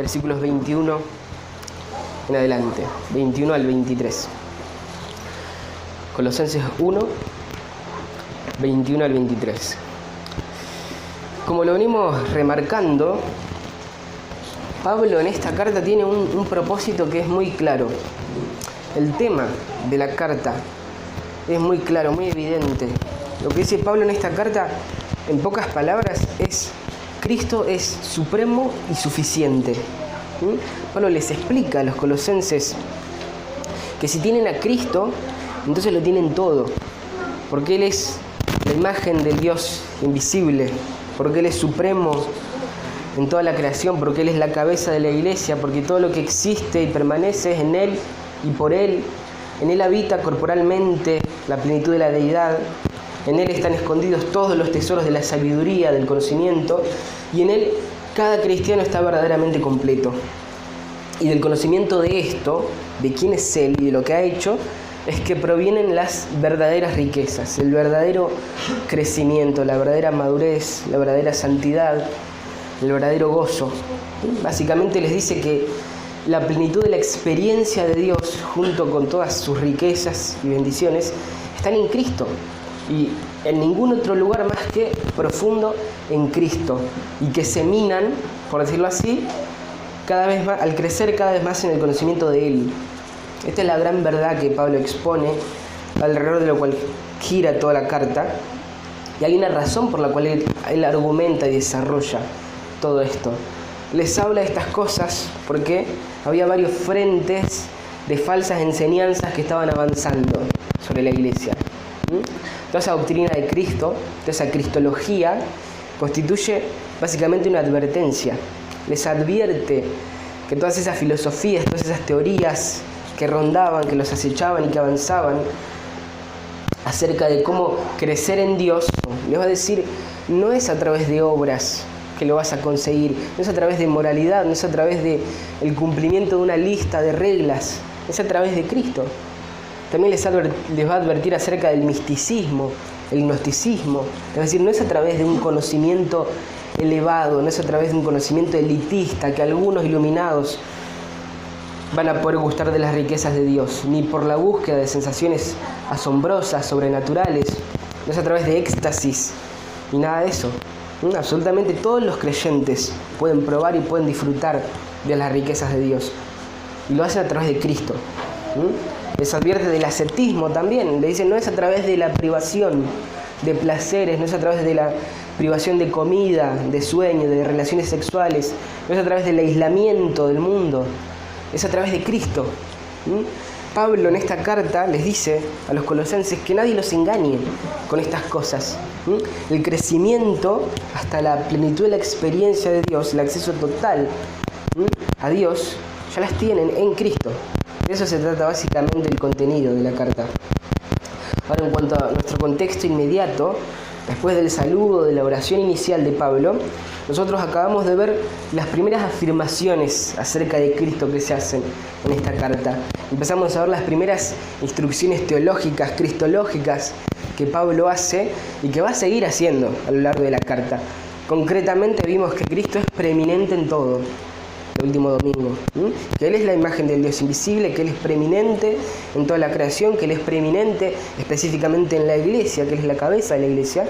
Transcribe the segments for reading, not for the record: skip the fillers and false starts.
versículos 21 en adelante, 21 al 23. Colosenses 1, 21 al 23. Como lo venimos remarcando, Pablo en esta carta tiene un propósito que es muy claro. El tema de la carta es muy claro, muy evidente. Lo que dice Pablo en esta carta, en pocas palabras, es: Cristo es supremo y suficiente. Pablo les explica a los colosenses que si tienen a Cristo, entonces lo tienen todo, porque Él es la imagen del Dios invisible, porque Él es supremo en toda la creación, porque Él es la cabeza de la iglesia, porque todo lo que existe y permanece es en Él y por Él. En Él habita corporalmente la plenitud de la deidad, en Él están escondidos todos los tesoros de la sabiduría, del conocimiento, y en Él cada cristiano está verdaderamente completo. Y del conocimiento de esto, de quién es Él y de lo que ha hecho, es que provienen las verdaderas riquezas, el verdadero crecimiento, la verdadera madurez, la verdadera santidad, el verdadero gozo. Básicamente les dice que la plenitud de la experiencia de Dios, junto con todas sus riquezas y bendiciones, están en Cristo y en ningún otro lugar más que profundo en Cristo, y que se minan, por decirlo así, cada vez más, al crecer cada vez más en el conocimiento de Él. Esta es la gran verdad que Pablo expone, alrededor de lo cual gira toda la carta, y hay una razón por la cual él argumenta y desarrolla todo esto. Les habla de estas cosas porque había varios frentes de falsas enseñanzas que estaban avanzando sobre la iglesia. Toda esa doctrina de Cristo, toda esa cristología, constituye básicamente una advertencia. Les advierte que todas esas filosofías, todas esas teorías que rondaban, que los acechaban y que avanzaban acerca de cómo crecer en Dios, les va a decir: no es a través de obras que lo vas a conseguir, no es a través de moralidad, no es a través de el cumplimiento de una lista de reglas, es a través de Cristo. También les va a advertir acerca del misticismo, el gnosticismo, es decir, no es a través de un conocimiento elevado, no es a través de un conocimiento elitista que algunos iluminados van a poder gustar de las riquezas de Dios, ni por la búsqueda de sensaciones asombrosas, sobrenaturales, no es a través de éxtasis, ni nada de eso. Absolutamente todos los creyentes pueden probar y pueden disfrutar de las riquezas de Dios, y lo hacen a través de Cristo. Les advierte del ascetismo también, le dicen: no es a través de la privación de placeres, no es a través de la privación de comida, de sueño, de relaciones sexuales, no es a través del aislamiento del mundo, es a través de Cristo. Pablo en esta carta les dice a los colosenses que nadie los engañe con estas cosas. El crecimiento hasta la plenitud de la experiencia de Dios, el acceso total a Dios, ya las tienen en Cristo. De eso se trata básicamente el contenido de la carta. Ahora, en cuanto a nuestro contexto inmediato, después del saludo, de la oración inicial de Pablo, nosotros acabamos de ver las primeras afirmaciones acerca de Cristo que se hacen en esta carta. Empezamos a ver las primeras instrucciones teológicas, cristológicas que Pablo hace y que va a seguir haciendo a lo largo de la carta. Concretamente vimos que Cristo es preeminente en todo, el último domingo, que Él es la imagen del Dios invisible, que Él es preeminente en toda la creación, que Él es preeminente específicamente en la iglesia, que Él es la cabeza de la iglesia.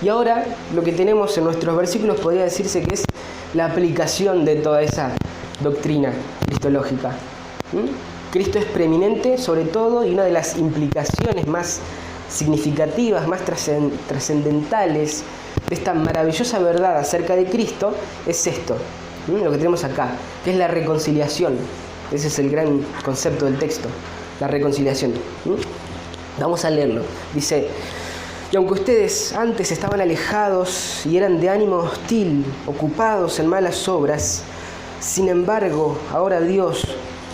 Y ahora lo que tenemos en nuestros versículos podría decirse que es la aplicación de toda esa doctrina cristológica. Cristo es preeminente sobre todo, y una de las implicaciones más significativas, más trascendentales de esta maravillosa verdad acerca de Cristo es esto, lo que tenemos acá, que es la reconciliación. Ese es el gran concepto del texto, la reconciliación. Vamos a leerlo. Dice: y aunque ustedes antes estaban alejados y eran de ánimo hostil, ocupados en malas obras, sin embargo, ahora Dios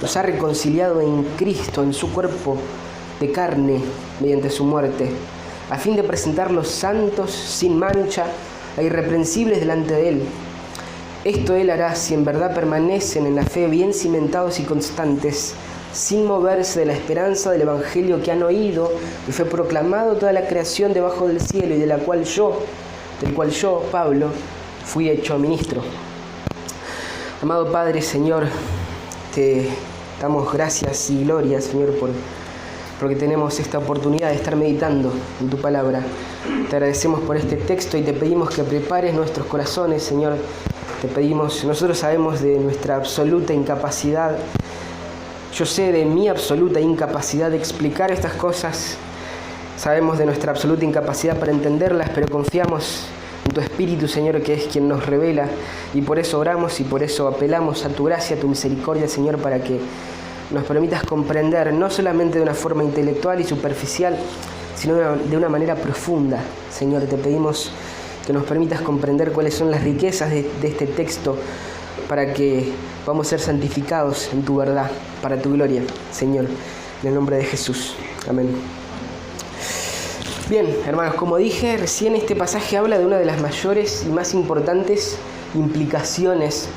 los ha reconciliado en Cristo, en su cuerpo de carne, mediante su muerte, a fin de presentarlos santos, sin mancha e irreprensibles delante de Él. Esto Él hará si en verdad permanecen en la fe, bien cimentados y constantes, sin moverse de la esperanza del Evangelio que han oído y fue proclamado toda la creación debajo del cielo, y del cual yo, Pablo, fui hecho ministro. Amado Padre, Señor, te damos gracias y gloria, Señor, porque tenemos esta oportunidad de estar meditando en tu palabra. Te agradecemos por este texto y te pedimos que prepares nuestros corazones, Señor. Te pedimos, nosotros sabemos de nuestra absoluta incapacidad. Yo sé de mi absoluta incapacidad de explicar estas cosas. Sabemos de nuestra absoluta incapacidad para entenderlas, pero confiamos en tu Espíritu, Señor, que es quien nos revela. Y por eso oramos y por eso apelamos a tu gracia, a tu misericordia, Señor, para que nos permitas comprender, no solamente de una forma intelectual y superficial, sino de una manera profunda. Señor, te pedimos que nos permitas comprender cuáles son las riquezas de este texto, para que podamos ser santificados en tu verdad, para tu gloria, Señor, en el nombre de Jesús. Amén. Bien, hermanos, como dije, recién este pasaje habla de una de las mayores y más importantes implicaciones,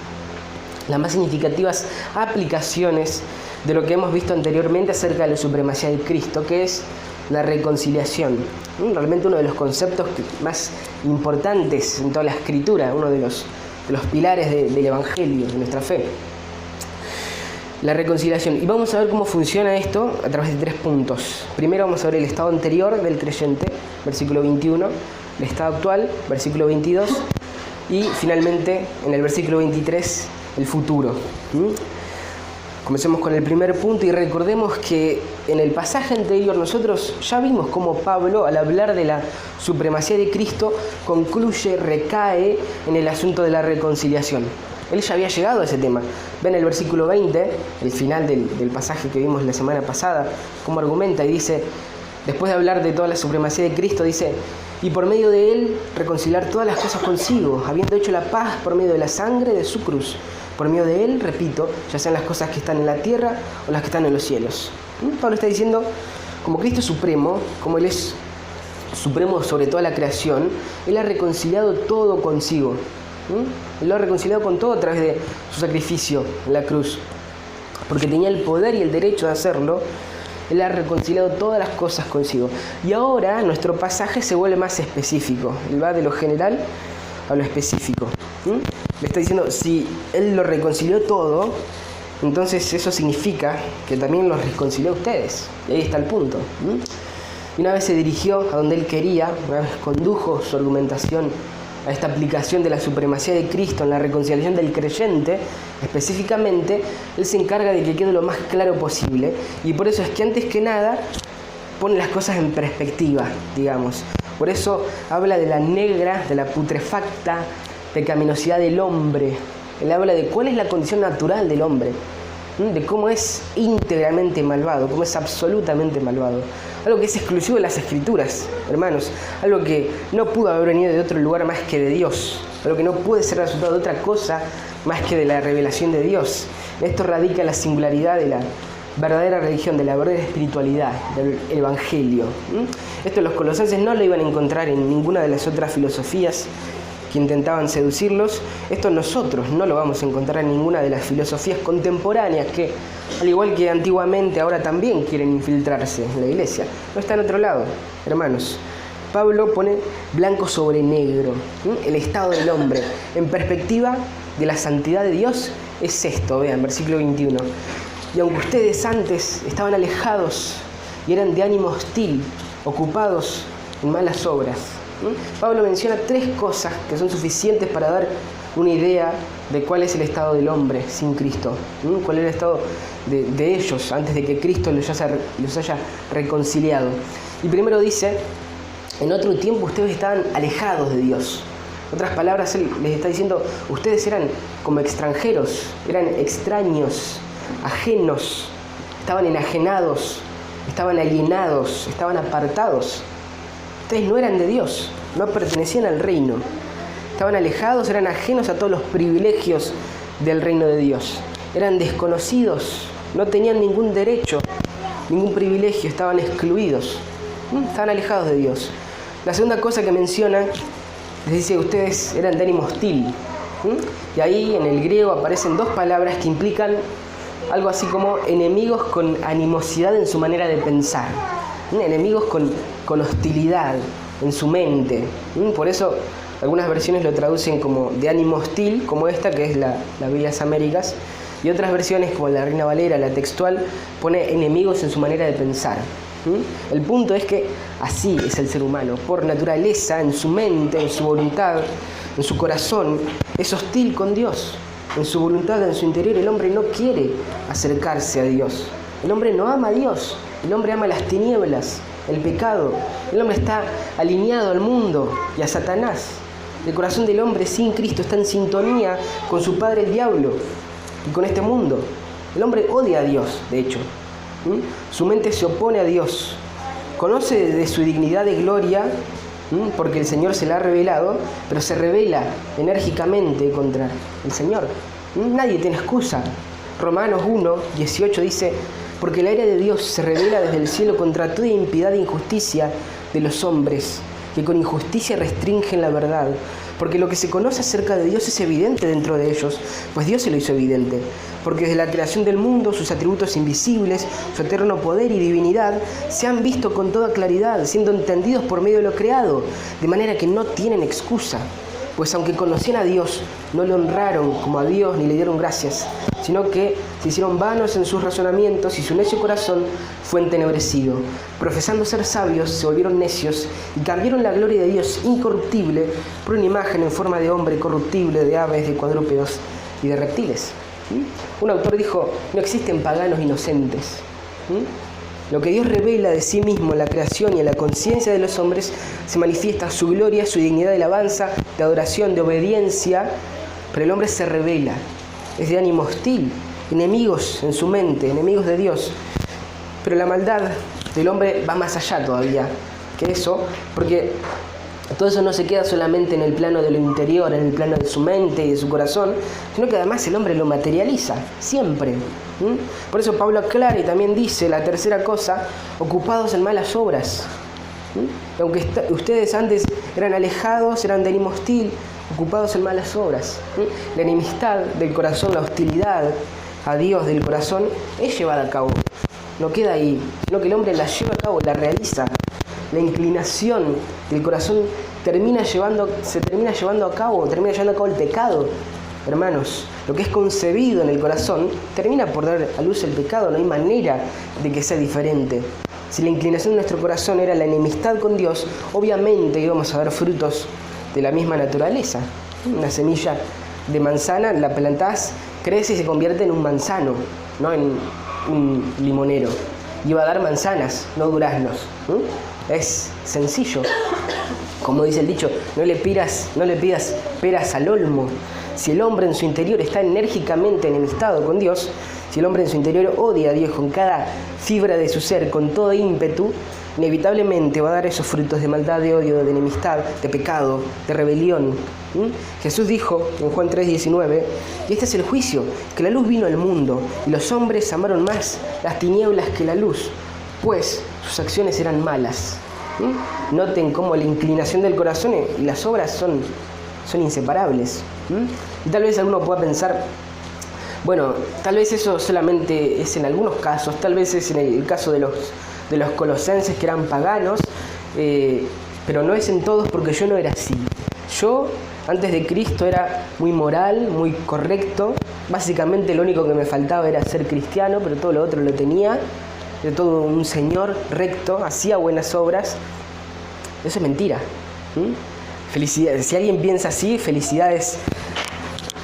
las más significativas aplicaciones de lo que hemos visto anteriormente acerca de la supremacía de Cristo, que es la reconciliación. Realmente uno de los conceptos más importantes en toda la Escritura, uno de los pilares del Evangelio, de nuestra fe. La reconciliación. Y vamos a ver cómo funciona esto a través de 3 puntos. Primero vamos a ver el estado anterior del creyente, versículo 21, el estado actual, versículo 22, y finalmente en el versículo 23, el futuro. Comencemos con el primer punto y recordemos que en el pasaje anterior nosotros ya vimos cómo Pablo, al hablar de la supremacía de Cristo, recae en el asunto de la reconciliación. Él ya había llegado a ese tema. Ven el versículo 20, el final del pasaje que vimos la semana pasada, cómo argumenta y dice, después de hablar de toda la supremacía de Cristo, dice, y por medio de él reconciliar todas las cosas consigo, habiendo hecho la paz por medio de la sangre de su cruz. Por medio de él, repito, ya sean las cosas que están en la tierra o las que están en los cielos. Pablo está diciendo, como Cristo es supremo, como él es supremo sobre toda la creación, él ha reconciliado todo consigo. Él lo ha reconciliado con todo a través de su sacrificio en la cruz. Porque tenía el poder y el derecho de hacerlo, él ha reconciliado todas las cosas consigo. Y ahora nuestro pasaje se vuelve más específico. Él va de lo general a lo específico. Le está diciendo, si él lo reconcilió todo, entonces eso significa que también los reconcilió a ustedes. Y ahí está el punto. Y una vez se dirigió a donde él quería, una vez condujo su argumentación a esta aplicación de la supremacía de Cristo en la reconciliación del creyente, específicamente, él se encarga de que quede lo más claro posible. Y por eso es que antes que nada pone las cosas en perspectiva, digamos. Por eso habla de la negra, de la putrefacta pecaminosidad del hombre. Él habla de cuál es la condición natural del hombre, de cómo es íntegramente malvado, cómo es absolutamente malvado. Algo que es exclusivo de las Escrituras, hermanos. Algo que no pudo haber venido de otro lugar más que de Dios. Algo que no puede ser resultado de otra cosa más que de la revelación de Dios. En esto radica la singularidad de la verdadera religión, de la verdadera espiritualidad, del Evangelio. Esto los colosenses no lo iban a encontrar en ninguna de las otras filosofías que intentaban seducirlos. Esto nosotros no lo vamos a encontrar en ninguna de las filosofías contemporáneas que, al igual que antiguamente, ahora también quieren infiltrarse en la iglesia. No está en otro lado, hermanos. Pablo pone blanco sobre negro, el estado del hombre. En perspectiva de la santidad de Dios es esto, vean, versículo 21. Y aunque ustedes antes estaban alejados y eran de ánimo hostil, ocupados en malas obras. Pablo menciona 3 cosas que son suficientes para dar una idea de cuál es el estado del hombre sin Cristo, cuál es el estado de ellos antes de que Cristo los haya reconciliado. Y primero dice, en otro tiempo ustedes estaban alejados de Dios. En otras palabras, él les está diciendo, ustedes eran como extranjeros, eran extraños, ajenos, estaban enajenados, estaban alienados, estaban apartados. Ustedes no eran de Dios, no pertenecían al reino. Estaban alejados, eran ajenos a todos los privilegios del reino de Dios. Eran desconocidos, no tenían ningún derecho, ningún privilegio, estaban excluidos. Estaban alejados de Dios. La segunda cosa que menciona, les dice, ustedes eran de ánimo hostil. Y ahí en el griego aparecen 2 palabras que implican algo así como enemigos con animosidad en su manera de pensar. Enemigos con hostilidad en su mente. Por eso Algunas versiones lo traducen como de ánimo hostil, como esta, que es la Biblia de las Américas, y otras versiones, como la Reina Valera, la textual, pone enemigos en su manera de pensar. El punto es que así es el ser humano, por naturaleza, en su mente, en su voluntad, en su corazón, es hostil con Dios. En su voluntad, en su interior, el hombre no quiere acercarse a Dios. El hombre no ama a Dios, el hombre ama las tinieblas, el pecado. El hombre está alineado al mundo y a Satanás. El corazón del hombre sin Cristo está en sintonía con su padre el diablo y con este mundo. El hombre odia a Dios, de hecho. Su mente se opone a Dios. Conoce de su dignidad de gloria, porque el Señor se la ha revelado, pero se revela enérgicamente contra el Señor. Nadie tiene excusa. Romanos 1:18 dice: porque la ira de Dios se revela desde el cielo contra toda impiedad e injusticia de los hombres, que con injusticia restringen la verdad. Porque lo que se conoce acerca de Dios es evidente dentro de ellos, pues Dios se lo hizo evidente. Porque desde la creación del mundo, sus atributos invisibles, su eterno poder y divinidad, se han visto con toda claridad, siendo entendidos por medio de lo creado, de manera que no tienen excusa. Pues aunque conocían a Dios, no le honraron como a Dios ni le dieron gracias, sino que se hicieron vanos en sus razonamientos y su necio corazón fue entenebrecido. Profesando ser sabios, se volvieron necios y cambiaron la gloria de Dios incorruptible por una imagen en forma de hombre corruptible, de aves, de cuadrúpedos y de reptiles. Un autor dijo: no existen paganos inocentes. Lo que Dios revela de sí mismo en la creación y en la conciencia de los hombres se manifiesta su gloria, su dignidad de alabanza, de adoración, de obediencia, pero el hombre se revela, es de ánimo hostil, enemigos en su mente, enemigos de Dios. Pero la maldad del hombre va más allá todavía que eso, porque todo eso no se queda solamente en el plano de lo interior, en el plano de su mente y de su corazón, sino que además el hombre lo materializa, siempre. Por eso Pablo aclara y también dice la tercera cosa: ocupados en malas obras. Aunque ustedes antes eran alejados, eran de ánimo hostil, ocupados en malas obras. La enemistad del corazón, la hostilidad a Dios del corazón es llevada a cabo. No queda ahí, sino que el hombre la lleva a cabo, la realiza. La inclinación del corazón se termina llevando a cabo el pecado. Hermanos, lo que es concebido en el corazón termina por dar a luz el pecado, no hay manera de que sea diferente. Si la inclinación de nuestro corazón era la enemistad con Dios, obviamente íbamos a ver frutos de la misma naturaleza. Una semilla de manzana, la plantás, crece y se convierte en un manzano, no en un limonero. Y va a dar manzanas, no duraznos. Es sencillo. Como dice el dicho, no le pidas peras al olmo. Si el hombre en su interior está enérgicamente enemistado con Dios, si el hombre en su interior odia a Dios con cada fibra de su ser, con todo ímpetu, inevitablemente va a dar esos frutos de maldad, de odio, de enemistad, de pecado, de rebelión. Jesús dijo en Juan 3:19, y este es el juicio, que la luz vino al mundo, y los hombres amaron más las tinieblas que la luz, pues sus acciones eran malas. Noten cómo la inclinación del corazón y las obras son inseparables. Y tal vez alguno pueda pensar, bueno, tal vez eso solamente es en algunos casos, tal vez es en el caso de los colosenses que eran paganos, pero no es en todos, porque yo no era así. Yo, antes de Cristo, era muy moral, muy correcto. Básicamente lo único que me faltaba era ser cristiano, pero todo lo otro lo tenía. Era todo un señor recto, hacía buenas obras. Eso es mentira. Felicidades. Si alguien piensa así, felicidades.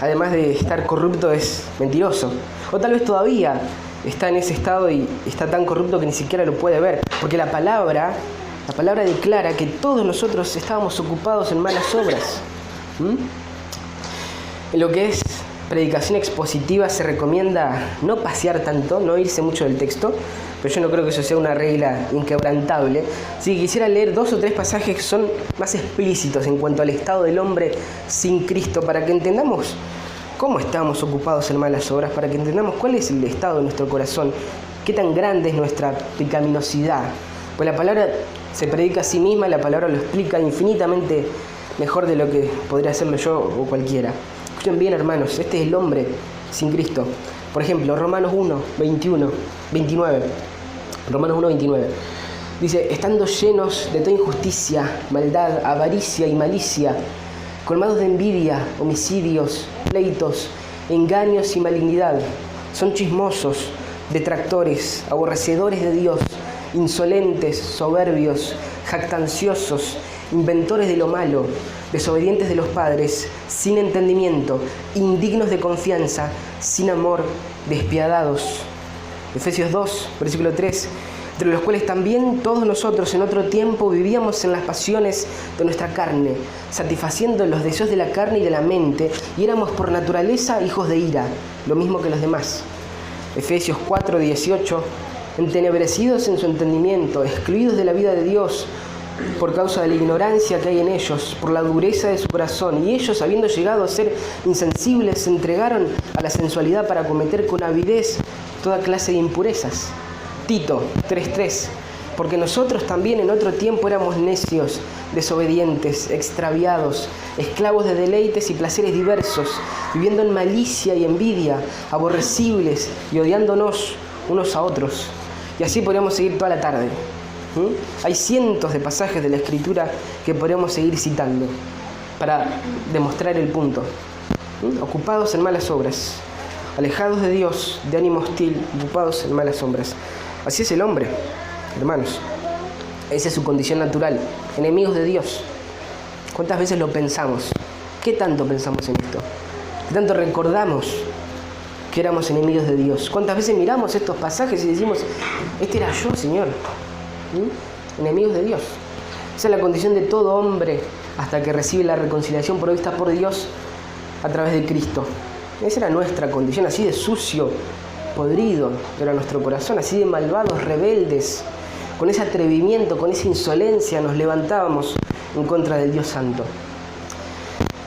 Además de estar corrupto, es mentiroso. O tal vez todavía está en ese estado y está tan corrupto que ni siquiera lo puede ver. Porque la palabra declara que todos nosotros estábamos ocupados en malas obras. En lo que es predicación expositiva se recomienda no pasear tanto, no irse mucho del texto, pero yo no creo que eso sea una regla inquebrantable. Si quisiera leer 2 o 3 pasajes que son más explícitos en cuanto al estado del hombre sin Cristo, para que entendamos cómo estamos ocupados en malas obras, para que entendamos cuál es el estado de nuestro corazón, qué tan grande es nuestra pecaminosidad. Pues la palabra se predica a sí misma, la palabra lo explica infinitamente mejor de lo que podría hacerlo yo o cualquiera. Escuchen bien, hermanos, este es el hombre sin Cristo. Por ejemplo, Romanos 1:29. Romanos 1:29. Dice: estando llenos de toda injusticia, maldad, avaricia y malicia, colmados de envidia, homicidios, pleitos, engaños y malignidad. Son chismosos, detractores, aborrecedores de Dios, insolentes, soberbios, jactanciosos, inventores de lo malo, desobedientes de los padres, sin entendimiento, indignos de confianza, sin amor, despiadados. Efesios 2, versículo 3, entre los cuales también todos nosotros en otro tiempo vivíamos en las pasiones de nuestra carne, satisfaciendo los deseos de la carne y de la mente, y éramos por naturaleza hijos de ira, lo mismo que los demás. Efesios 4, 18, entenebrecidos en su entendimiento, excluidos de la vida de Dios, por causa de la ignorancia que hay en ellos, por la dureza de su corazón, y ellos, habiendo llegado a ser insensibles, se entregaron a la sensualidad para cometer con avidez toda clase de impurezas. Tito 3:3, porque nosotros también en otro tiempo éramos necios, desobedientes, extraviados, esclavos de deleites y placeres diversos, viviendo en malicia y envidia, aborrecibles y odiándonos unos a otros. Y así podríamos seguir toda la tarde. Hay cientos de pasajes de la Escritura que podemos seguir citando para demostrar el punto. Ocupados en malas obras, alejados de Dios, de ánimo hostil, ocupados en malas obras. Así es el hombre, hermanos. Esa es su condición natural, enemigos de Dios. ¿Cuántas veces lo pensamos? ¿Qué tanto pensamos en esto? ¿Qué tanto recordamos que éramos enemigos de Dios? ¿Cuántas veces miramos estos pasajes y decimos, este era yo, Señor? Enemigos de Dios. Esa es la condición de todo hombre hasta que recibe la reconciliación provista por Dios a través de Cristo. Esa era nuestra condición, así de sucio, podrido era nuestro corazón, así de malvados, rebeldes. Con ese atrevimiento, con esa insolencia nos levantábamos en contra del Dios Santo.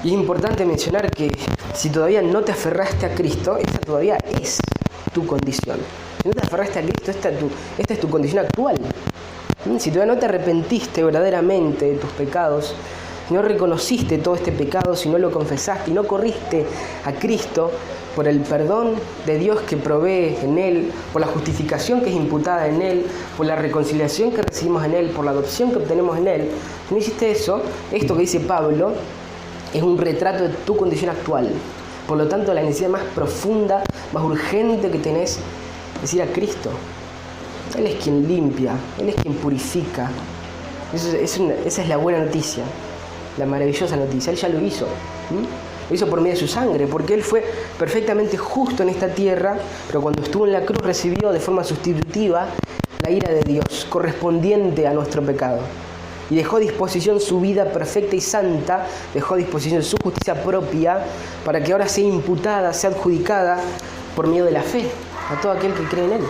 Y es importante mencionar que si todavía no te aferraste a Cristo, esta todavía es tu condición. Si no te aferraste a Cristo, esta es tu condición actual. Si todavía no te arrepentiste verdaderamente de tus pecados, si no reconociste todo este pecado, si no lo confesaste y no corriste a Cristo por el perdón de Dios que provee en Él, por la justificación que es imputada en Él, por la reconciliación que recibimos en Él, por la adopción que obtenemos en Él, si no hiciste eso, esto que dice Pablo es un retrato de tu condición actual. Por lo tanto, la necesidad más profunda, más urgente que tenés es ir a Cristo. Él es quien limpia, Él es quien purifica. Esa es la buena noticia, la maravillosa noticia. Él ya lo hizo. Lo hizo por medio de su sangre, porque Él fue perfectamente justo en esta tierra, pero cuando estuvo en la cruz recibió de forma sustitutiva la ira de Dios, correspondiente a nuestro pecado. Y dejó a disposición su vida perfecta y santa, dejó a disposición su justicia propia, para que ahora sea imputada, sea adjudicada por medio de la fe a todo aquel que cree en Él.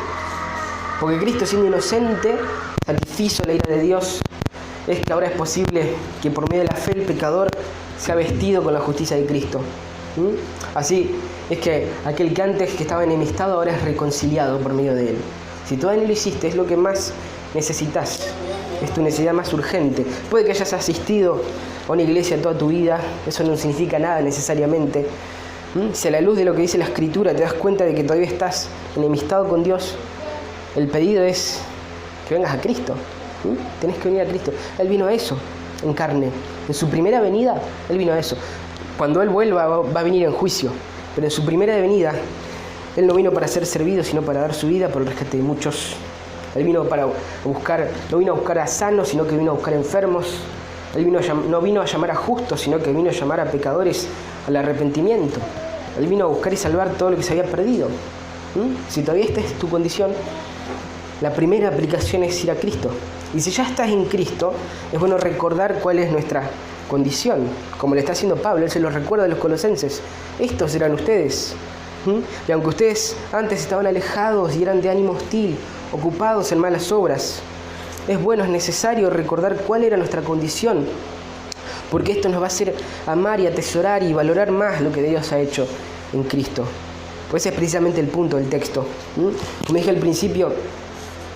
Porque Cristo, siendo inocente, satisfizo la ira de Dios. Es que ahora es posible que por medio de la fe el pecador sea vestido con la justicia de Cristo. Así es que aquel que antes que estaba enemistado ahora es reconciliado por medio de Él. Si todavía no lo hiciste, es lo que más necesitas, es tu necesidad más urgente. Puede que hayas asistido a una iglesia toda tu vida, eso no significa nada necesariamente. Si a la luz de lo que dice la Escritura te das cuenta de que todavía estás enemistado con Dios, el pedido es que vengas a Cristo. Tenés que venir a Cristo. Él vino a eso, en carne. En su primera venida, Él vino a eso. Cuando Él vuelva, va a venir en juicio. Pero en su primera venida, Él no vino para ser servido, sino para dar su vida por el rescate de muchos. Él vino no vino a buscar a sanos, sino que vino a buscar enfermos. Él no vino a llamar a justos, sino que vino a llamar a pecadores al arrepentimiento. Él vino a buscar y salvar todo lo que se había perdido. Si todavía esta es tu condición, la primera aplicación es ir a Cristo. Y si ya estás en Cristo, es bueno recordar cuál es nuestra condición. Como le está haciendo Pablo, él se lo recuerda a los colosenses. Estos eran ustedes. Y aunque ustedes antes estaban alejados y eran de ánimo hostil, ocupados en malas obras, es bueno, es necesario recordar cuál era nuestra condición. Porque esto nos va a hacer amar y atesorar y valorar más lo que Dios ha hecho en Cristo. Pues ese es precisamente el punto del texto. Como dije al principio,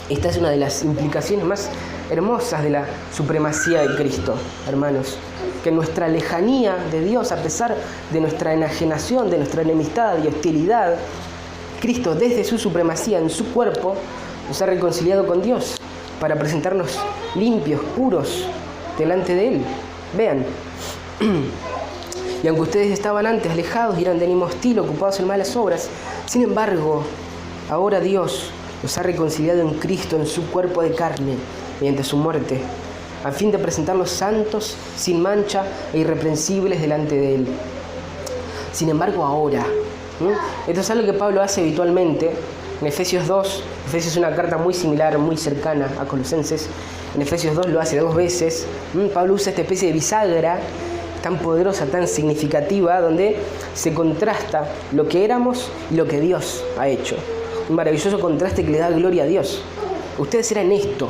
esta es una de las implicaciones más hermosas de la supremacía de Cristo, hermanos. Que nuestra lejanía de Dios, a pesar de nuestra enajenación, de nuestra enemistad y hostilidad, Cristo desde su supremacía en su cuerpo nos ha reconciliado con Dios para presentarnos limpios, puros, delante de Él. Vean, Y aunque ustedes estaban antes alejados y eran de ánimo hostil, ocupados en malas obras, sin embargo, ahora Dios los ha reconciliado en Cristo, en su cuerpo de carne, mediante su muerte, a fin de presentarlos santos, sin mancha e irreprensibles delante de Él. Sin embargo, ahora, esto es algo que Pablo hace habitualmente en Efesios 2. Efesios es una carta muy similar, muy cercana a Colosenses. En Efesios 2 lo hace 2 veces. Pablo usa esta especie de bisagra tan poderosa, tan significativa, donde se contrasta lo que éramos y lo que Dios ha hecho. Un maravilloso contraste que le da gloria a Dios. Ustedes eran esto,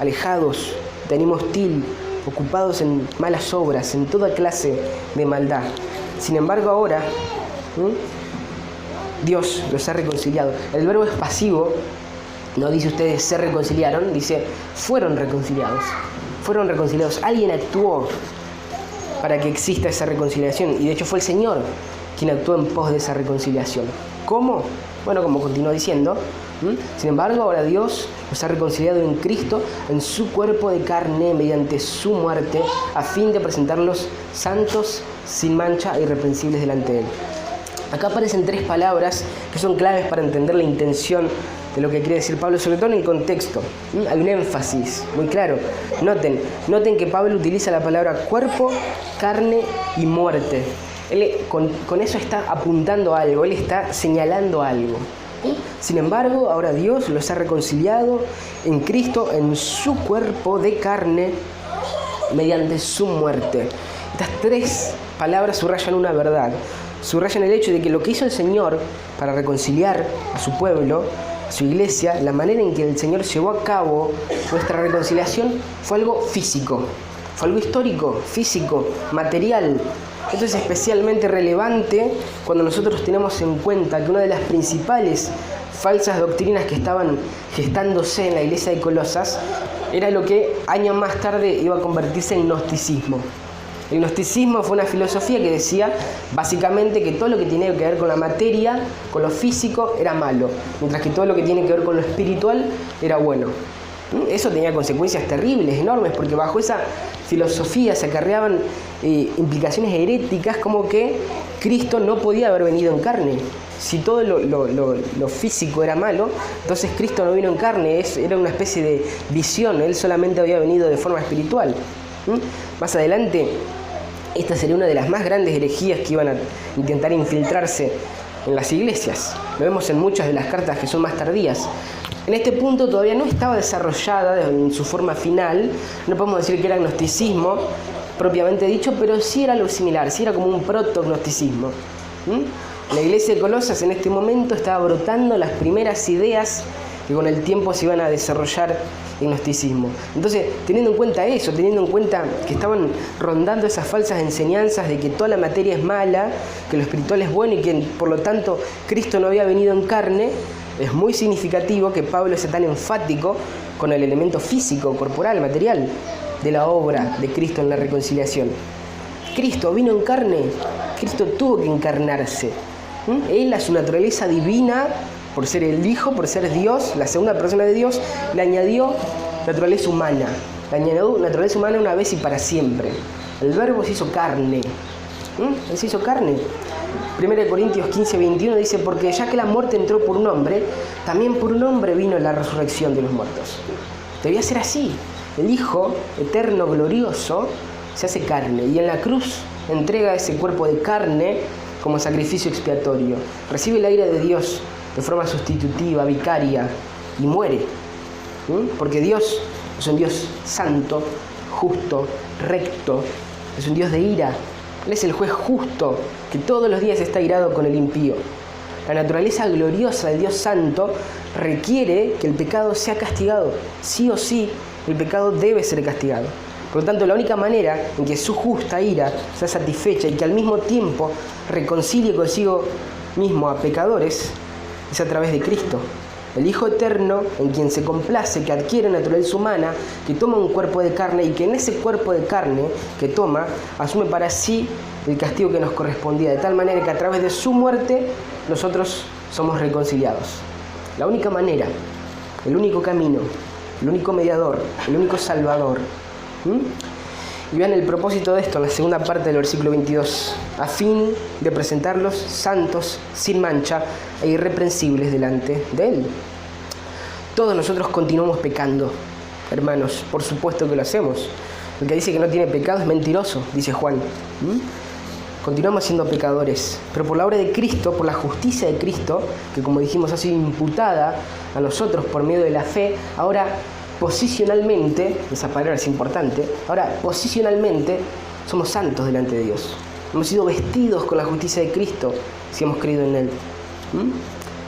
alejados, de ánimo hostil, ocupados en malas obras, en toda clase de maldad. Sin embargo, ahora Dios los ha reconciliado. El verbo es pasivo, no dice ustedes se reconciliaron, dice fueron reconciliados. Fueron reconciliados. Alguien actuó para que exista esa reconciliación, y de hecho fue el Señor quien actuó en pos de esa reconciliación. ¿Cómo? Bueno, como continúa diciendo, sin embargo, ahora Dios los ha reconciliado en Cristo, en su cuerpo de carne, mediante su muerte, a fin de presentarlos santos, sin mancha e irreprensibles delante de Él. Acá aparecen 3 palabras que son claves para entender la intención de lo que quiere decir Pablo, sobre todo en el contexto. Hay un énfasis muy claro. Noten que Pablo utiliza la palabra cuerpo, carne y muerte. Él con eso está apuntando a algo, él está señalando algo. Sin embargo, ahora Dios los ha reconciliado en Cristo, en su cuerpo de carne, mediante su muerte. Estas 3 palabras subrayan una verdad. Subrayan el hecho de que lo que hizo el Señor para reconciliar a su pueblo, a su iglesia, la manera en que el Señor llevó a cabo nuestra reconciliación fue algo físico, fue algo histórico, físico, material. Esto es especialmente relevante cuando nosotros tenemos en cuenta que una de las principales falsas doctrinas que estaban gestándose en la iglesia de Colosas era lo que años más tarde iba a convertirse en gnosticismo. El gnosticismo fue una filosofía que decía básicamente que todo lo que tiene que ver con la materia, con lo físico, era malo, mientras que todo lo que tiene que ver con lo espiritual era bueno. Eso tenía consecuencias terribles, enormes, porque bajo esa filosofía se acarreaban implicaciones heréticas, como que Cristo no podía haber venido en carne. Si todo lo físico era malo, entonces Cristo no vino en carne, era una especie de visión, Él solamente había venido de forma espiritual. Más adelante, esta sería una de las más grandes herejías que iban a intentar infiltrarse en las iglesias. Lo vemos en muchas de las cartas que son más tardías. En este punto todavía no estaba desarrollada en su forma final, no podemos decir que era gnosticismo propiamente dicho, pero sí era algo similar, sí era como un proto-gnosticismo. La iglesia de Colosas en este momento estaba brotando las primeras ideas que con el tiempo se iban a desarrollar en gnosticismo. Entonces, teniendo en cuenta eso, teniendo en cuenta que estaban rondando esas falsas enseñanzas de que toda la materia es mala, que lo espiritual es bueno y que por lo tanto Cristo no había venido en carne, es muy significativo que Pablo sea tan enfático con el elemento físico, corporal, material de la obra de Cristo en la reconciliación. Cristo vino en carne, Cristo tuvo que encarnarse. Él, a su naturaleza divina, por ser el Hijo, por ser Dios, la segunda persona de Dios, le añadió naturaleza humana. Le añadió naturaleza humana una vez y para siempre. El Verbo se hizo carne. Él se hizo carne. 1 Corintios 15:21 dice, porque ya que la muerte entró por un hombre, también por un hombre vino la resurrección de los muertos. Debía ser así. El Hijo eterno, glorioso, se hace carne y en la cruz entrega ese cuerpo de carne como sacrificio expiatorio. Recibe la ira de Dios de forma sustitutiva, vicaria, y muere. Porque Dios es un Dios santo, justo, recto, es un Dios de ira. Él es el juez justo que todos los días está irado con el impío. La naturaleza gloriosa del Dios santo requiere que el pecado sea castigado. Sí o sí, el pecado debe ser castigado. Por lo tanto, la única manera en que su justa ira sea satisfecha y que al mismo tiempo reconcilie consigo mismo a pecadores es a través de Cristo, el Hijo eterno, en quien se complace, que adquiere naturaleza humana, que toma un cuerpo de carne y que en ese cuerpo de carne que toma, asume para sí el castigo que nos correspondía, de tal manera que a través de su muerte nosotros somos reconciliados. La única manera, el único camino, el único mediador, el único salvador. Y vean el propósito de esto en la segunda parte del versículo 22. A fin de presentarlos santos, sin mancha e irreprensibles delante de Él. Todos nosotros continuamos pecando, hermanos, por supuesto que lo hacemos. El que dice que no tiene pecado es mentiroso, dice Juan. Continuamos siendo pecadores, pero por la obra de Cristo, por la justicia de Cristo, que como dijimos ha sido imputada a nosotros por medio de la fe, ahora posicionalmente, esa palabra es importante, ahora posicionalmente somos santos delante de Dios. Hemos sido vestidos con la justicia de Cristo si hemos creído en Él.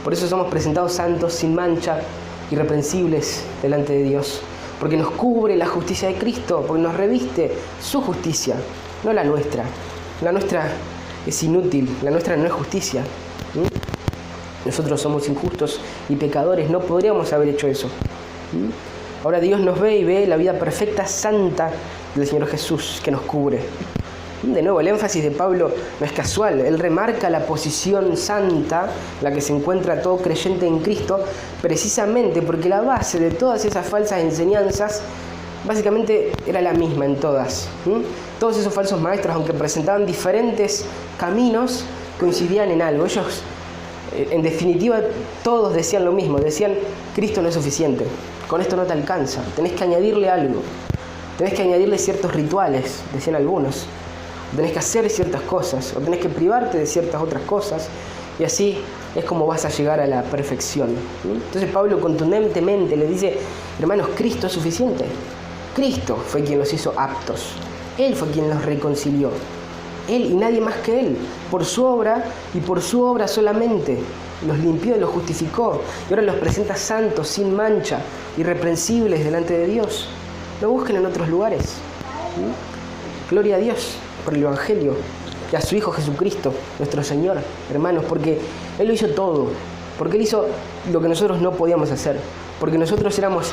Por eso somos presentados santos, sin mancha, irreprensibles delante de Dios. Porque nos cubre la justicia de Cristo, porque nos reviste su justicia, no la nuestra. La nuestra es inútil, la nuestra no es justicia. Nosotros somos injustos y pecadores, no podríamos haber hecho eso. Ahora Dios nos ve y ve la vida perfecta, santa del Señor Jesús que nos cubre. De nuevo, el énfasis de Pablo no es casual, él remarca la posición santa, la que se encuentra todo creyente en Cristo, precisamente porque la base de todas esas falsas enseñanzas básicamente era la misma en todas. Todos esos falsos maestros, aunque presentaban diferentes caminos, coincidían en algo. Ellos, en definitiva, todos decían lo mismo. Decían, Cristo no es suficiente, con esto no te alcanza, tenés que añadirle algo. Tenés que añadirle ciertos rituales, decían algunos. Tenés que hacer ciertas cosas, o tenés que privarte de ciertas otras cosas, y así es como vas a llegar a la perfección. Entonces Pablo contundentemente le dice, hermanos, Cristo es suficiente. Cristo fue quien los hizo aptos. Él fue quien los reconcilió. Él y nadie más que Él. Por su obra y por su obra solamente. Los limpió y los justificó. Y ahora los presenta santos, sin mancha, irreprensibles delante de Dios. No busquen en otros lugares. Gloria a Dios por el Evangelio y a su Hijo Jesucristo, nuestro Señor, hermanos, porque Él lo hizo todo. Porque Él hizo lo que nosotros no podíamos hacer. Porque nosotros éramos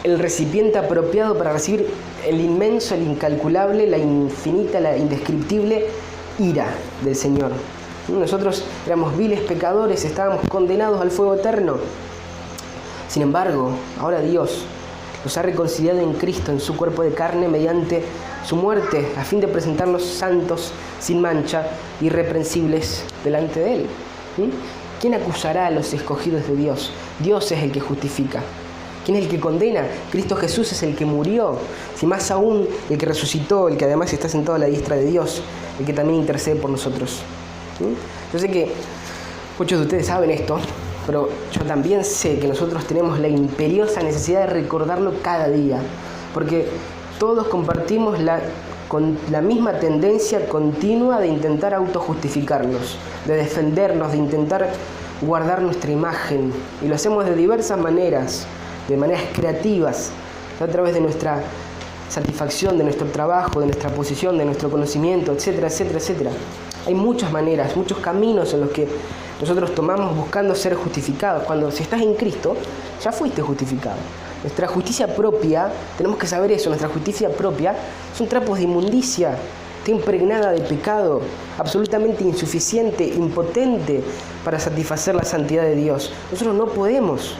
el recipiente apropiado para recibir el inmenso, el incalculable, la infinita, la indescriptible ira del Señor. Nosotros éramos viles pecadores, estábamos condenados al fuego eterno. Sin embargo, ahora Dios nos ha reconciliado en Cristo, en su cuerpo de carne, mediante su muerte, a fin de presentarnos santos, sin mancha, irreprensibles delante de Él. ¿Quién acusará a los escogidos de Dios? Dios es el que justifica. ¿Quién es el que condena? Cristo Jesús es el que murió. Si más aún, el que resucitó, el que además está sentado a la diestra de Dios, el que también intercede por nosotros. Yo sé que muchos de ustedes saben esto, pero yo también sé que nosotros tenemos la imperiosa necesidad de recordarlo cada día, porque todos compartimos con la misma tendencia continua de intentar autojustificarnos, de defendernos, de intentar guardar nuestra imagen, y lo hacemos de diversas maneras, de maneras creativas, a través de nuestra satisfacción, de nuestro trabajo, de nuestra posición, de nuestro conocimiento, etcétera, etcétera, etcétera. Hay muchas maneras, muchos caminos en los que nosotros tomamos buscando ser justificados. Cuando si estás en Cristo, ya fuiste justificado. Nuestra justicia propia, tenemos que saber eso, nuestra justicia propia son trapos de inmundicia, está impregnada de pecado, absolutamente insuficiente, impotente para satisfacer la santidad de Dios. Nosotros no podemos,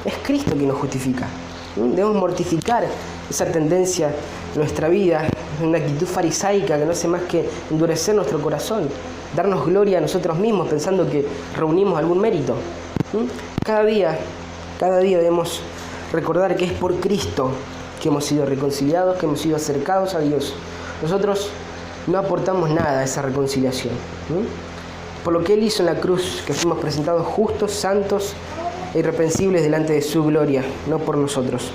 es Cristo quien nos justifica. Debemos mortificar esa tendencia en nuestra vida, una actitud farisaica que no hace más que endurecer nuestro corazón, darnos gloria a nosotros mismos pensando que reunimos algún mérito. Cada día debemos recordar que es por Cristo que hemos sido reconciliados, que hemos sido acercados a Dios. Nosotros no aportamos nada a esa reconciliación. Por lo que Él hizo en la cruz, que fuimos presentados justos, santos e irreprensibles delante de su gloria, no por nosotros.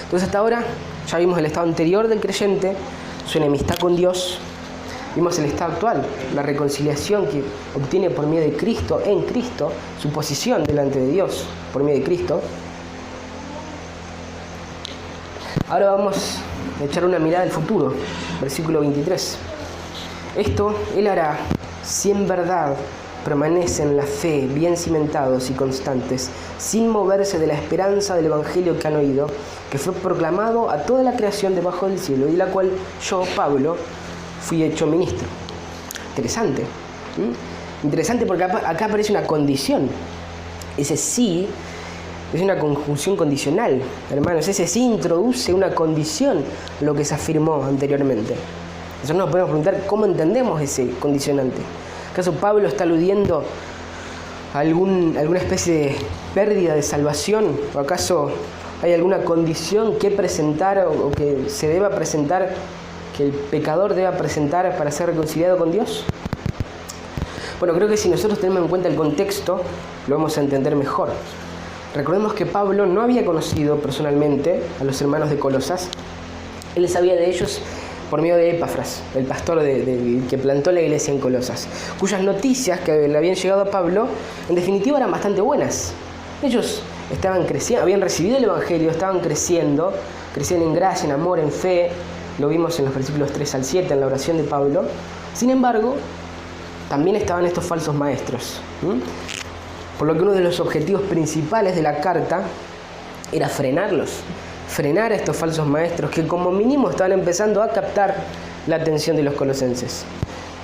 Entonces hasta ahora ya vimos el estado anterior del creyente, su enemistad con Dios. Vimos el estado actual, la reconciliación que obtiene por medio de Cristo, en Cristo, su posición delante de Dios por medio de Cristo. Ahora vamos a echar una mirada al futuro, versículo 23. Esto Él hará si en verdad permanecen en la fe, bien cimentados y constantes, sin moverse de la esperanza del Evangelio que han oído, que fue proclamado a toda la creación debajo del cielo, y la cual yo, Pablo, fui hecho ministro. Interesante. Interesante porque acá aparece una condición. Ese sí Es una conjunción condicional, hermanos. Ese sí introduce una condición a lo que se afirmó anteriormente. Nosotros nos podemos preguntar cómo entendemos ese condicionante. ¿Acaso Pablo está aludiendo a alguna especie de pérdida de salvación? ¿O acaso hay alguna condición que presentar o que se deba presentar, que el pecador deba presentar para ser reconciliado con Dios? Bueno, creo que si nosotros tenemos en cuenta el contexto, lo vamos a entender mejor. Recordemos que Pablo no había conocido personalmente a los hermanos de Colosas. Él sabía de ellos por medio de Epafras, el pastor que plantó la iglesia en Colosas, cuyas noticias que le habían llegado a Pablo, en definitiva, eran bastante buenas. Ellos estaban creciendo, habían recibido el Evangelio, estaban creciendo, crecían en gracia, en amor, en fe. Lo vimos en los versículos 3 al 7, en la oración de Pablo. Sin embargo, también estaban estos falsos maestros. Por lo que uno de los objetivos principales de la carta era frenar a estos falsos maestros que como mínimo estaban empezando a captar la atención de los colosenses.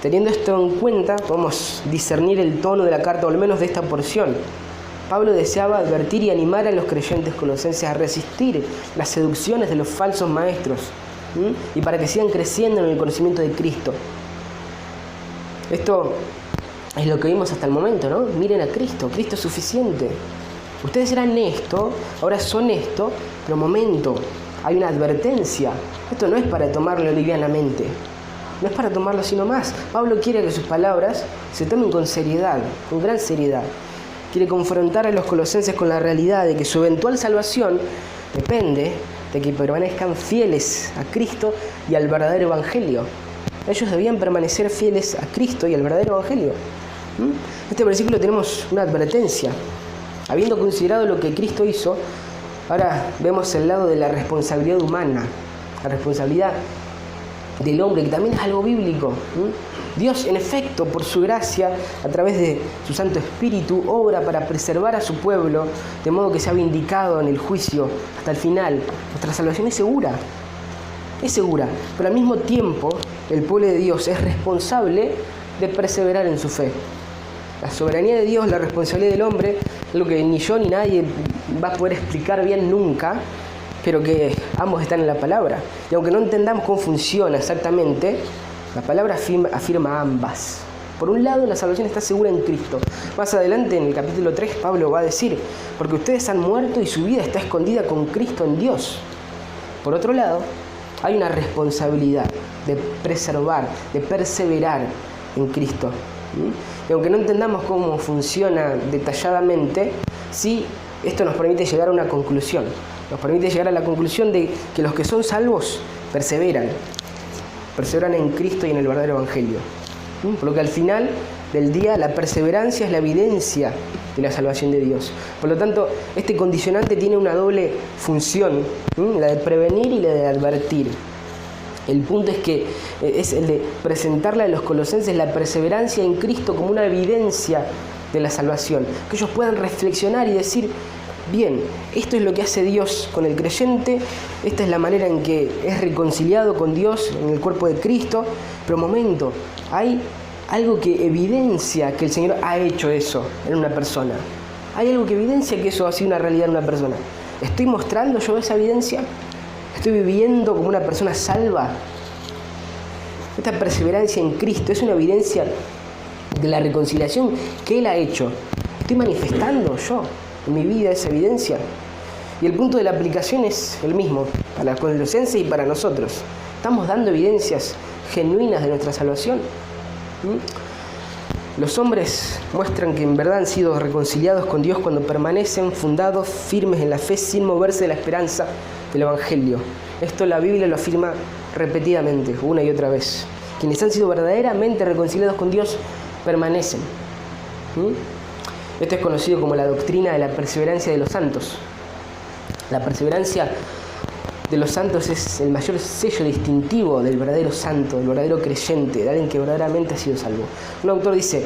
Teniendo esto en cuenta, podemos discernir el tono de la carta, o al menos de esta porción. Pablo deseaba advertir y animar a los creyentes colosenses a resistir las seducciones de los falsos maestros, y para que sigan creciendo en el conocimiento de Cristo. Esto es lo que vimos hasta el momento, ¿no? Miren a Cristo, Cristo es suficiente. Ustedes eran esto, ahora son esto, pero momento, hay una advertencia. Esto no es para tomarlo livianamente, no es para tomarlo así nomás. Pablo quiere que sus palabras se tomen con seriedad, con gran seriedad. Quiere confrontar a los colosenses con la realidad de que su eventual salvación depende de que permanezcan fieles a Cristo y al verdadero Evangelio. Ellos debían permanecer fieles a Cristo y al verdadero Evangelio. En este versículo tenemos una advertencia. Habiendo considerado lo que Cristo hizo, ahora vemos el lado de la responsabilidad humana, la responsabilidad del hombre, que también es algo bíblico. Dios, en efecto, por su gracia, a través de su Santo Espíritu, obra para preservar a su pueblo, de modo que sea vindicado en el juicio hasta el final. Nuestra salvación es segura, pero al mismo tiempo, el pueblo de Dios es responsable de perseverar en su fe. La soberanía de Dios, la responsabilidad del hombre, es lo que ni yo ni nadie va a poder explicar bien nunca, pero que ambos están en la palabra. Y aunque no entendamos cómo funciona exactamente, la palabra afirma ambas. Por un lado, la salvación está segura en Cristo. Más adelante, en el capítulo 3, Pablo va a decir, porque ustedes han muerto y su vida está escondida con Cristo en Dios. Por otro lado, hay una responsabilidad de preservar, de perseverar en Cristo. Y aunque no entendamos cómo funciona detalladamente, sí, esto nos permite llegar a una conclusión. Nos permite llegar a la conclusión de que los que son salvos perseveran en Cristo y en el verdadero Evangelio. Por lo que al final del día la perseverancia es la evidencia de la salvación de Dios. Por lo tanto, este condicionante tiene una doble función, la de prevenir y la de advertir. El punto es que es el de presentarle a los colosenses la perseverancia en Cristo como una evidencia de la salvación. Que ellos puedan reflexionar y decir, bien, esto es lo que hace Dios con el creyente, esta es la manera en que es reconciliado con Dios en el cuerpo de Cristo, pero momento, hay algo que evidencia que el Señor ha hecho eso en una persona. Hay algo que evidencia que eso ha sido una realidad en una persona. ¿Estoy mostrando yo esa evidencia? ¿Estoy viviendo como una persona salva? Esta perseverancia en Cristo es una evidencia de la reconciliación que Él ha hecho. ¿Estoy manifestando yo en mi vida esa evidencia? Y el punto de la aplicación es el mismo para los colosenses y para nosotros. ¿Estamos dando evidencias genuinas de nuestra salvación? Los hombres muestran que en verdad han sido reconciliados con Dios cuando permanecen fundados, firmes en la fe, sin moverse de la esperanza del Evangelio. Esto la Biblia lo afirma repetidamente, una y otra vez. Quienes han sido verdaderamente reconciliados con Dios permanecen. Esto es conocido como la doctrina de la perseverancia de los santos. La perseverancia de los santos es el mayor sello distintivo del verdadero santo, del verdadero creyente, de alguien que verdaderamente ha sido salvo. Un autor dice,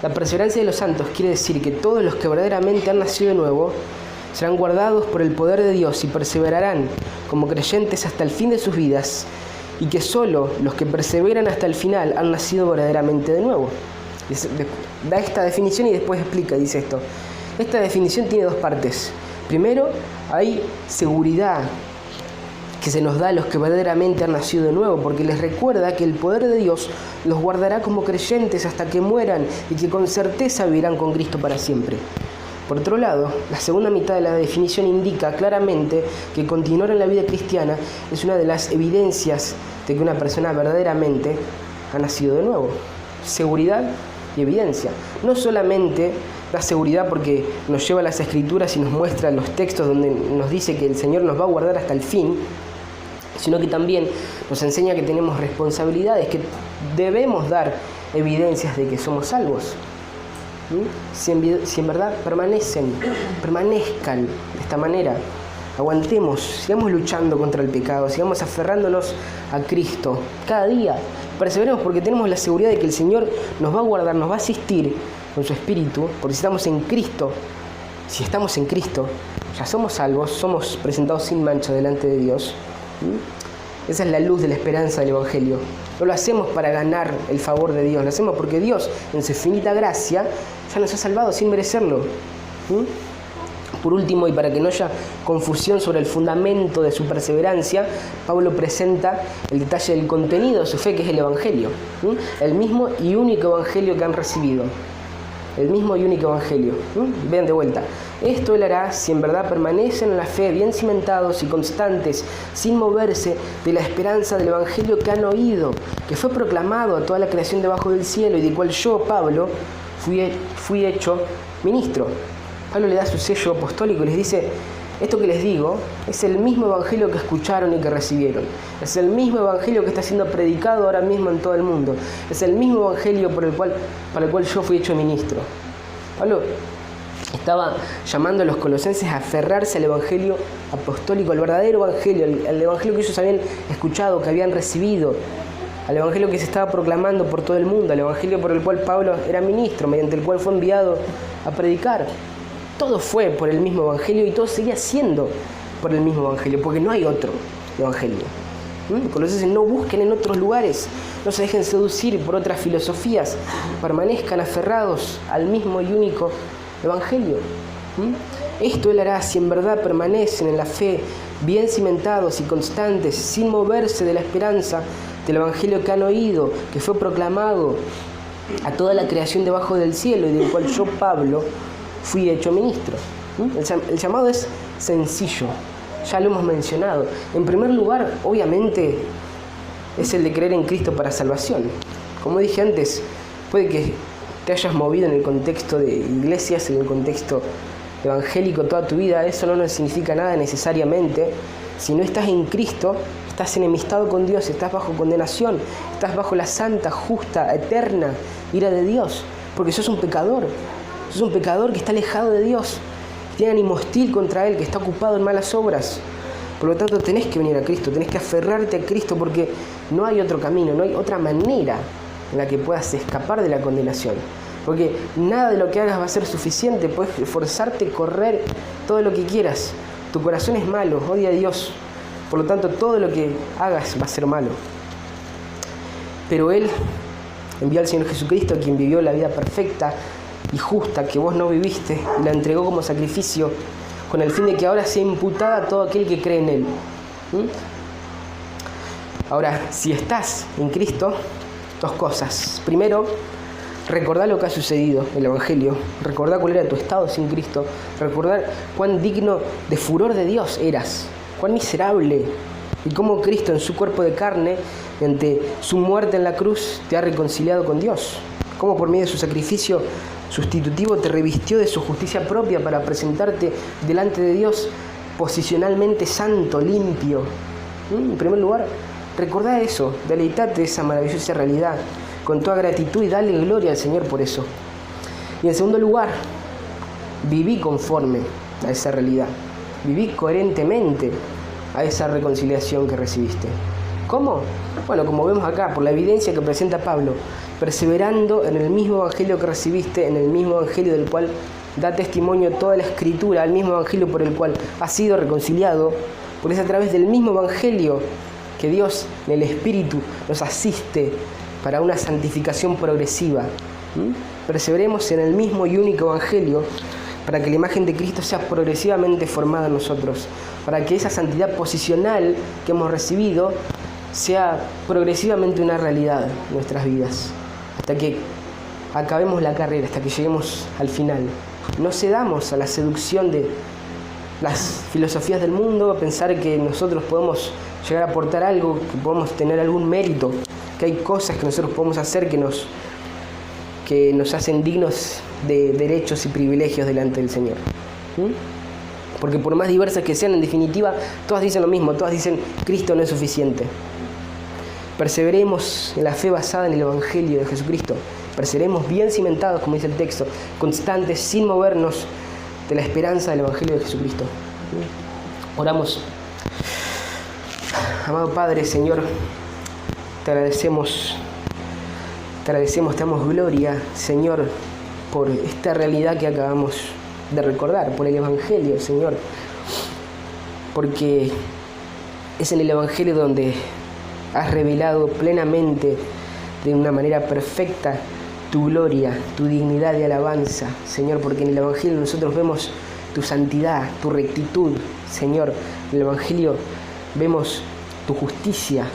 la perseverancia de los santos quiere decir que todos los que verdaderamente han nacido de nuevo serán guardados por el poder de Dios y perseverarán como creyentes hasta el fin de sus vidas, y que solo los que perseveran hasta el final han nacido verdaderamente de nuevo. Da esta definición y después explica, dice esto. Esta definición tiene dos partes. Primero, hay seguridad que se nos da a los que verdaderamente han nacido de nuevo, porque les recuerda que el poder de Dios los guardará como creyentes hasta que mueran y que con certeza vivirán con Cristo para siempre. Por otro lado, la segunda mitad de la definición indica claramente que continuar en la vida cristiana es una de las evidencias de que una persona verdaderamente ha nacido de nuevo. Seguridad y evidencia. No solamente da seguridad porque nos lleva a las Escrituras y nos muestra los textos donde nos dice que el Señor nos va a guardar hasta el fin, sino que también nos enseña que tenemos responsabilidades, que debemos dar evidencias de que somos salvos. Si en verdad permanezcan de esta manera, aguantemos, sigamos luchando contra el pecado, sigamos aferrándonos a Cristo cada día, perseveremos porque tenemos la seguridad de que el Señor nos va a guardar, nos va a asistir con su Espíritu, porque si estamos en Cristo, ya somos salvos, somos presentados sin mancha delante de Dios. Esa es la luz de la esperanza del Evangelio. No lo hacemos para ganar el favor de Dios, lo hacemos porque Dios, en su infinita gracia, ya nos ha salvado sin merecerlo. Por último, y para que no haya confusión sobre el fundamento de su perseverancia, Pablo presenta el detalle del contenido de su fe, que es el Evangelio. El mismo y único Evangelio que han recibido. El mismo y único Evangelio. Vean de vuelta. Esto él hará si en verdad permanecen en la fe, bien cimentados y constantes, sin moverse de la esperanza del Evangelio que han oído, que fue proclamado a toda la creación debajo del cielo y del cual yo, Pablo, fui hecho ministro. Pablo le da su sello apostólico y les dice: esto que les digo es el mismo Evangelio que escucharon y que recibieron. Es el mismo Evangelio que está siendo predicado ahora mismo en todo el mundo. Es el mismo Evangelio para el cual yo fui hecho ministro. Pablo estaba llamando a los colosenses a aferrarse al Evangelio apostólico, al verdadero Evangelio, al Evangelio que ellos habían escuchado, que habían recibido, al Evangelio que se estaba proclamando por todo el mundo, al Evangelio por el cual Pablo era ministro, mediante el cual fue enviado a predicar. Todo fue por el mismo Evangelio y todo seguía siendo por el mismo Evangelio, porque no hay otro Evangelio. Colosenses, no busquen en otros lugares, no se dejen seducir por otras filosofías, permanezcan aferrados al mismo y único Evangelio. Esto él hará si en verdad permanecen en la fe, bien cimentados y constantes, sin moverse de la esperanza del Evangelio que han oído, que fue proclamado a toda la creación debajo del cielo y del cual yo, Pablo, fui hecho ministro. El llamado es sencillo, ya lo hemos mencionado. En primer lugar, obviamente, es el de creer en Cristo para salvación. Como dije antes, puede que te hayas movido en el contexto de iglesias, en el contexto evangélico toda tu vida, eso no nos significa nada necesariamente. Si no estás en Cristo, estás enemistado con Dios, estás bajo condenación, estás bajo la santa, justa, eterna ira de Dios, porque sos un pecador. Sos un pecador que está alejado de Dios, que tiene ánimo hostil contra Él, que está ocupado en malas obras. Por lo tanto, tenés que venir a Cristo, tenés que aferrarte a Cristo, porque no hay otro camino, no hay otra manera en la que puedas escapar de la condenación. Porque nada de lo que hagas va a ser suficiente, puedes esforzarte, correr, todo lo que quieras. Tu corazón es malo, odia a Dios. Por lo tanto, todo lo que hagas va a ser malo. Pero Él envió al Señor Jesucristo, quien vivió la vida perfecta y justa que vos no viviste, y la entregó como sacrificio con el fin de que ahora sea imputada a todo aquel que cree en Él. Ahora, si estás en Cristo, dos cosas. Primero, recordá lo que ha sucedido, el Evangelio. Recordá cuál era tu estado sin Cristo. Recordá cuán digno de furor de Dios eras, cuán miserable, y cómo Cristo en su cuerpo de carne, mediante su muerte en la cruz, te ha reconciliado con Dios. Cómo por medio de su sacrificio sustitutivo te revistió de su justicia propia para presentarte delante de Dios posicionalmente santo, limpio. En primer lugar, recordá eso, deleitate de esa maravillosa realidad con toda gratitud y dale gloria al Señor por eso. Y en segundo lugar, viví conforme a esa realidad, viví coherentemente a esa reconciliación que recibiste. ¿Cómo? Bueno, como vemos acá, por la evidencia que presenta Pablo, perseverando en el mismo Evangelio que recibiste, en el mismo Evangelio del cual da testimonio toda la Escritura, el mismo Evangelio por el cual has sido reconciliado, porque es a través del mismo Evangelio que Dios en el Espíritu nos asiste para una santificación progresiva. Perseveremos en el mismo y único Evangelio para que la imagen de Cristo sea progresivamente formada en nosotros, para que esa santidad posicional que hemos recibido sea progresivamente una realidad en nuestras vidas, hasta que acabemos la carrera, hasta que lleguemos al final. No cedamos a la seducción de las filosofías del mundo, a pensar que nosotros podemos llegar a aportar algo, que podemos tener algún mérito, que hay cosas que nosotros podemos hacer que nos hacen dignos de derechos y privilegios delante del Señor. Porque por más diversas que sean, en definitiva, todas dicen lo mismo, todas dicen Cristo no es suficiente. Perseveremos en la fe basada en el Evangelio de Jesucristo. Perseveremos bien cimentados, como dice el texto, constantes, sin movernos de la esperanza del Evangelio de Jesucristo. Oramos. Amado Padre, Señor, te agradecemos, te damos gloria, Señor, por esta realidad que acabamos de recordar, por el Evangelio, Señor, porque es en el Evangelio donde has revelado plenamente, de una manera perfecta, tu gloria, tu dignidad de alabanza, Señor, porque en el Evangelio nosotros vemos tu santidad, tu rectitud, Señor. En el Evangelio vemos tu justicia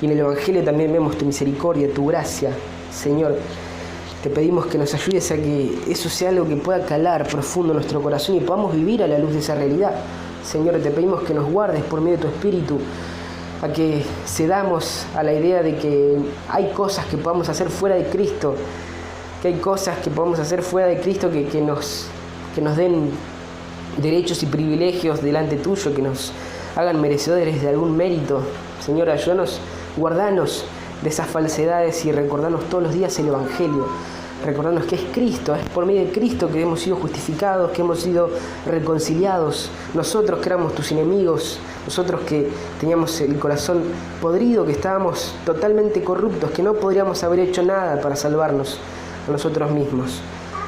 y en el Evangelio también vemos tu misericordia, tu gracia, Señor. Te pedimos que nos ayudes a que eso sea algo que pueda calar profundo en nuestro corazón y podamos vivir a la luz de esa realidad. Señor, te pedimos que nos guardes por medio de tu Espíritu, a que cedamos a la idea de que hay cosas que podamos hacer fuera de Cristo, que hay cosas que podamos hacer fuera de Cristo que nos den derechos y privilegios delante tuyo, que nos hagan merecedores de algún mérito. Señor, ayúdanos, guardanos de esas falsedades y recordarnos todos los días el Evangelio. Recordarnos que es Cristo, es por medio de Cristo que hemos sido justificados, que hemos sido reconciliados. Nosotros que éramos tus enemigos, nosotros que teníamos el corazón podrido, que estábamos totalmente corruptos, que no podríamos haber hecho nada para salvarnos a nosotros mismos.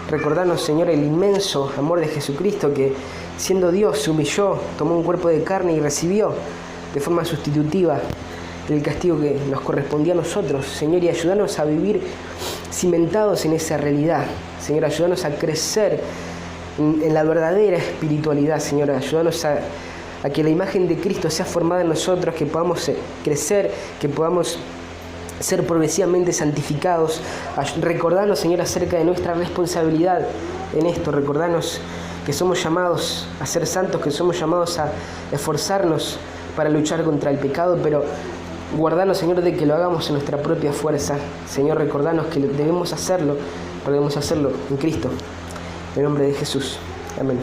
Recordarnos, Señor, el inmenso amor de Jesucristo, que siendo Dios se humilló, tomó un cuerpo de carne y recibió de forma sustitutiva el castigo que nos correspondía a nosotros, Señor, y ayúdanos a vivir cimentados en esa realidad. Señor, ayúdanos a crecer en la verdadera espiritualidad, Señor. Ayúdanos a que la imagen de Cristo sea formada en nosotros, que podamos crecer, que podamos ser progresivamente santificados. Recordarnos, Señor, acerca de nuestra responsabilidad en esto. Recordarnos que somos llamados a ser santos, que somos llamados a esforzarnos para luchar contra el pecado, pero guardarnos, Señor, de que lo hagamos en nuestra propia fuerza. Señor, recordarnos que debemos hacerlo en Cristo. En el nombre de Jesús. Amén.